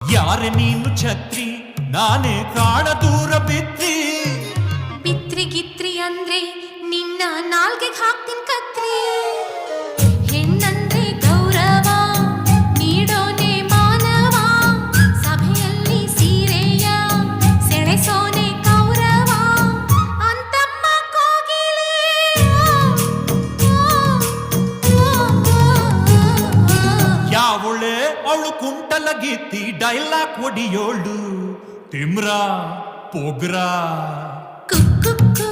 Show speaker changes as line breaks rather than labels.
ಯಾರೆ ನೀನು ಛತ್ರಿ ನಾನೇ ಕಾಣ ದೂರ ಬಿತ್ತಿ
ಬಿತ್ರಿ ಗಿತ್ರಿ ಅಂದ್ರೆ ನಿನ್ನ ನಾಲ್ಗೆಗೆ ಹಾಕ್ತೀನಿ ಕತ್ರಿ ಹೆಣ್ಣಂದ್ರೆ ಗೌರವ ನೀಡೋನೆ ಮಾನವ ಸಭೆಯಲ್ಲಿ ಸೀರೆಯ ಸೆಳೆಸೋನೆ ಕೌರವ ಅಂತಮ್ಮ ಕೋಗಿಲೆ
ಯಾವಳೆ ಅವಳು ಕುಂಟಲ ಗೀತಿ ಡೈಲಾಗ್ ಒಡಿಯೋಳು ತಿಮ್ರಾ ಪೋಗ್ರಾ
ಕುಕ್ಕು